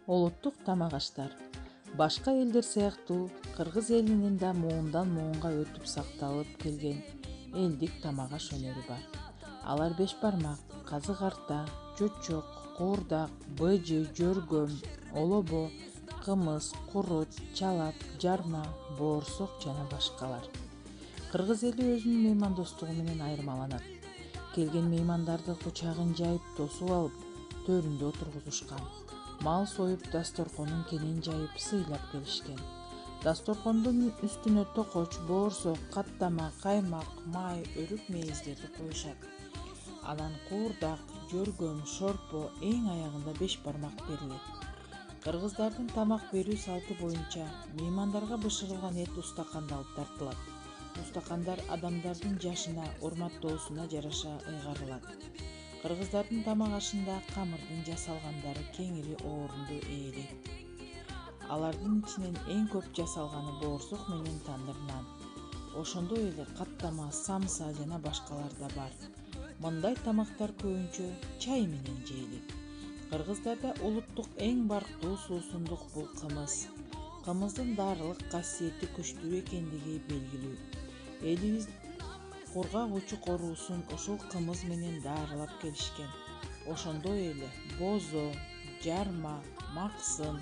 Улуттук тамак аштар. Башка элдер сыяктуу кыргыз элинин да муундан муунга өтүп сакталып келген элдик тамак аш өнөрү бар. Алар беш бармак, казык арта, чөчөк, куурдак, быжы, жөргөм, олобо, кымыз, курут, чалап, жарма, боорсок жана башкалар. Кыргыз эли өзүнүн меймандостугу менен айырмаланат. Келген меймандарды кучагын жайып тосуп алып, төрүндө отургузушкан. Мал союп, дасторконун кенен жайып сыйлап келишкен. Дасторкондун үстүнө токоч, боорсок, каттама, каймак, май, өрүк мейиздерди коюшат. Анан куурдак, жөргөм, шорпо, эң аягында беш бармак берилет. Кыргыздардын тамак берүү салты боюнча меймандарга бышырылган эт устаканда алып тартылат. Устакандар адамдардын жашына, урматтоосуна жараша ыйгарылат. Кыргыздардын тамак ашында камырдын жасалгандары кеңири орунду ээлейт. Алардын ичинен эң көп жасалганы боорсок менен тандыр нан. Ошондой эле каттама, самса жана башкалар да бар. Мындай тамактар көбүнчө чай менен жейилет. Кыргыздарда улуттук эң барктуу суусундук бул кымыз. Кымыздын дарылык касиети күчтүү экендиги белгилүү. Элибиз кургак учу коруусун ушул кымыз менен дарылап келишкен. Ошондой эле бозо, жарма, максын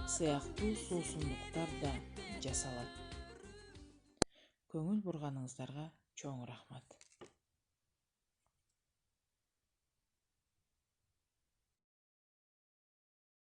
сыяктуу суусундуктар да жасалат. Көңүл бурганыңыздарга чоң рахмат.